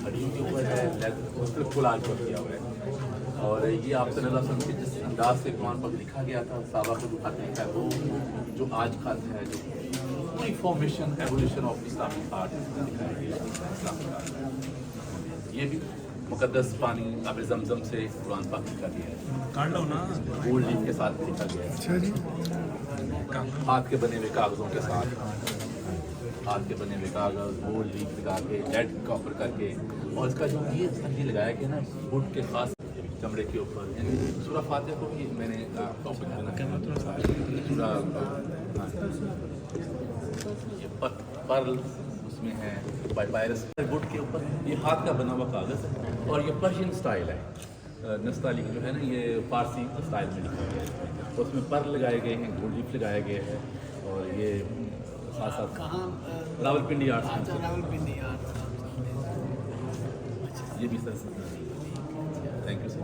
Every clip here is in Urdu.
ہڈیوں کے اوپر ہے، اس پہ کلاج پر کیا ہوا ہے. اور یہ آپ صلی اللہ علیہ وسلم کے جس انداز سے قرآن پاک لکھا گیا تھا صحابہ کو دکھاتے ہیں وہ جو آج کا ہے جو پوری formation evolution of Islamic art دکھایا گیا اسلامک آرٹ. یہ بھی مقدس پانی آب زمزم سے قرآن پاک لکھا گیا ہے، گولڈ لیف کے ساتھ لکھا گیا ہے، ہاتھ کے بنے ہوئے کاغذوں کے ساتھ، ہاتھ کے بنے ہوئے کاغذ گولڈ لیف لگا کے ریڈ کاپر کر کے. اور اس کا جو یہ سنگی لگایا گیا نا وڈ کے خاص چمڑے کے اوپر، یعنی سورہ فاتحہ کو بھی میں نے ٹاپک سورہ یہ پرل اس میں ہے پائرس وڈ کے اوپر. یہ ہاتھ کا بنا ہوا کاغذ ہے اور یہ پرشین سٹائل ہے. نستعلیق جو ہے نا یہ فارسی سٹائل میں لکھا گیا ہے. تو اس میں پرل لگائے گئے ہیں، گولڈ لیف لگایا گیا ہے. اور یہ ساتھ ساتھ راول پنڈی آرٹس، یہ بھی سر تھینک یو سر.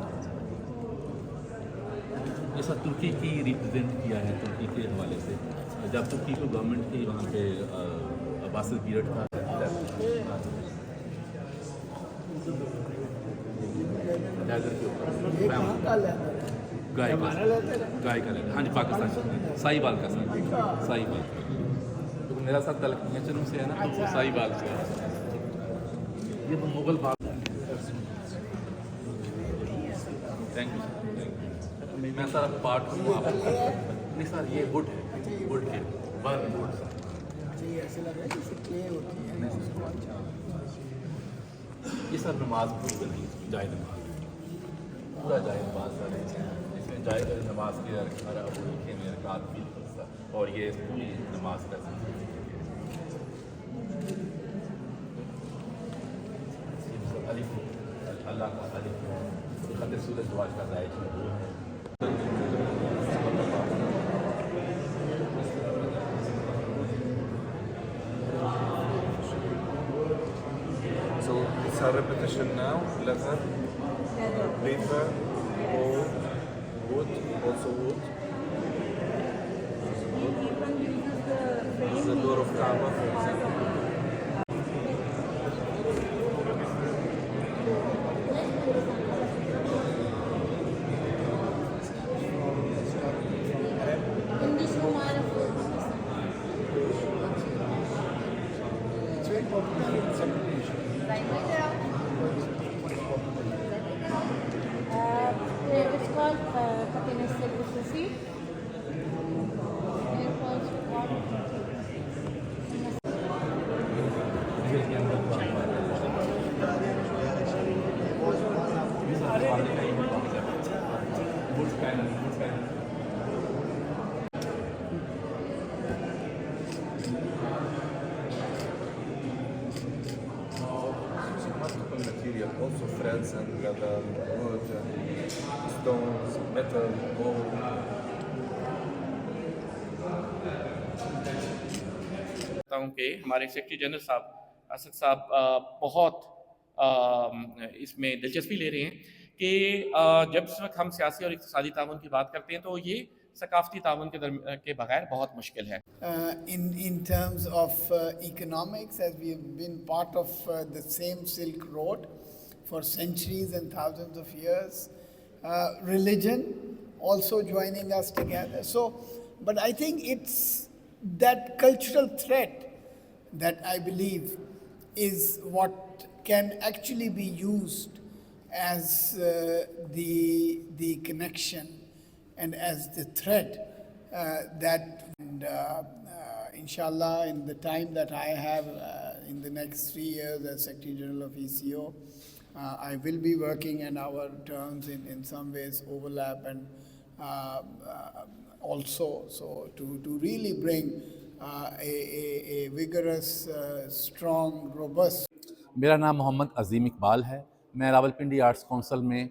یہ سر ترکی کی ریپرزینٹ کیا ہے ترکی کے حوالے سے، جب ترکی کو گورنمنٹ کی وہاں پہ عباسی پیریڈ تھا. گائے کا لیدر، ہاں جی پاکستان سائی بال کا سر، سائی بال کا. کیونکہ میرا ساتھ تعلق نیچروں سے ہے نا تو سائی بال سے ہے. یہ مغل باغ. Thank you sir. میں سر پارٹ ہوں آپ نہیں سر یہ وڈ ہے، وڈ کے ورن وڈ سر. یہ سر نماز پوری بنی جائے نماز، پورا جائے نماز سر. اس میں جائے نماز کے ابو لکھے میں رکعت بھی سر. اور یہ پوری نماز کا الف اللہ کا الف خط سورج دعاج کا دائج ہے وہ ہے. So it's a repetition now. Leather, paper, wood, also wood. This is the door of Kaaba, for example. It's called Kapinas Sufi. Multiple material, also threads and leather, wood, stones, metal, gold. ہوں کہ ہمارے سیکرٹری جنرل صاحب اسد صاحب بہت اس میں دلچسپی لے رہے ہیں کہ جب اس وقت ہم سیاسی اور اقتصادی تعاون کی بات کرتے ہیں تو یہ ثقافتی تعاون کے بغیر بہت مشکل ہے. In terms of economics, as we have been part of the same Silk Road for centuries and thousands of years, religion also joining us together. So, but I think it's that cultural thread that I believe is what can actually be used as the connection and as the thread that inshallah in the time that I have in the next 3 years as Secretary General of ECO, I will be working and our terms in some ways overlap and also so to really bring a vigorous, strong, robust. میرا نام محمد عظیم اقبال ہے. میں راولپنڈی آرٹس کونسل میں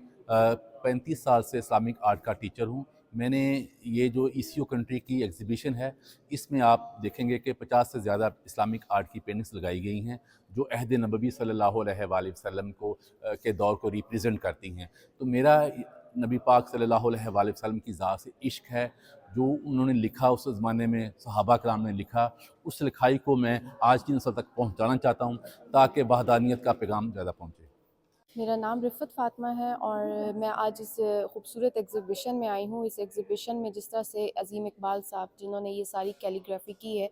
35 سال سے اسلامک آرٹ کا ٹیچر ہوں. میں نے یہ جو ای سی او کنٹری کی ایگزیبیشن ہے اس میں آپ دیکھیں گے کہ 50 سے زیادہ اسلامک آرٹ کی پینٹنگس لگائی گئی ہیں جو عہد نبوی صلی اللہ علیہ وآلہ وسلم کو کے دور کو ریپریزنٹ کرتی ہیں. تو میرا نبی پاک صلی اللہ علیہ وآلہ وسلم کی ذات سے عشق ہے. جو انہوں نے لکھا اس زمانے میں صحابہ کرام نے لکھا، اس لکھائی کو میں آج کی نسل تک پہنچانا چاہتا ہوں تاکہ وحدانیت کا پیغام زیادہ پہنچے۔ میرا نام رفت فاطمہ ہے اور میں آج اس خوبصورت ایگزیبیشن میں آئی ہوں۔ اس ایگزیبیشن میں جس طرح سے عظیم اقبال صاحب جنہوں نے یہ ساری کیلیگرافی کی ہے،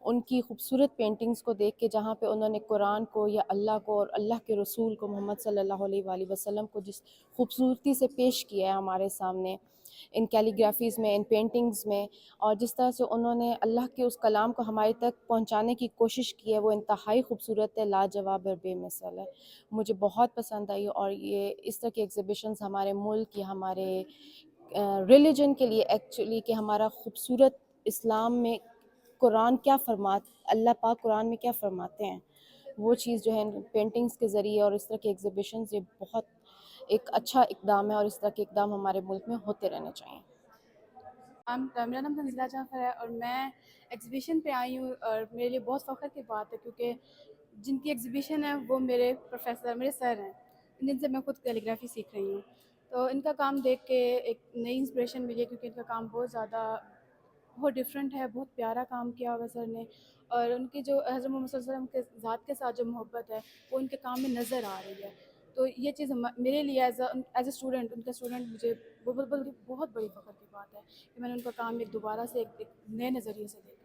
ان کی خوبصورت پینٹنگز کو دیکھ کے، جہاں پہ انہوں نے قرآن کو یا اللہ کو اور اللہ کے رسول کو محمد صلی اللہ علیہ وآلہ وسلم کو جس خوبصورتی سے پیش کیا ہے ہمارے سامنے ان کیلیگرافیز میں، ان پینٹنگز میں، اور جس طرح سے انہوں نے اللہ کے اس کلام کو ہمارے تک پہنچانے کی کوشش کی ہے، وہ انتہائی خوبصورت ہے، لاجواب اور بے مثال ہے۔ مجھے بہت پسند آئی، اور یہ اس طرح کی ایگزیبیشنز ہمارے ملک یا ہمارے ریلیجن کے لیے ایکچولی کہ ہمارا خوبصورت اسلام میں قرآن کیا اللہ پاک قرآن میں کیا فرماتے ہیں، وہ چیز جو ہے پینٹنگز کے ذریعے اور اس طرح کے ایگزیبیشنز، یہ بہت ایک اچھا اقدام ہے، اور اس طرح کے اقدام ہمارے ملک میں ہوتے رہنے چاہئیں۔ میرا نام تنزیلہ جعفر ہے اور میں ایگزیبیشن پہ آئی ہوں، اور میرے لیے بہت فخر کی بات ہے کیونکہ جن کی ایگزیبیشن ہے وہ میرے پروفیسر، میرے سر ہیں، جن سے میں خود کیلیگرافی سیکھ رہی ہوں۔ تو ان کا کام دیکھ کے ایک نئی انسپریشن ملی ہے کیونکہ ان کا کام بہت ڈفرینٹ ہے، بہت پیارا کام کیا ہوا سر نے، اور ان کی جو حضرت محمد صلی اللہ علیہ وسلم کے ذات کے ساتھ جو محبت ہے وہ ان کے کام میں نظر آ رہی ہے۔ تو یہ چیز میرے لیے ایز اے اسٹوڈنٹ، ان کا اسٹوڈنٹ، مجھے بہت بڑی فخر کی بات ہے کہ میں نے ان کا کام ایک دوبارہ سے ایک نئے نظریے سے دیکھا۔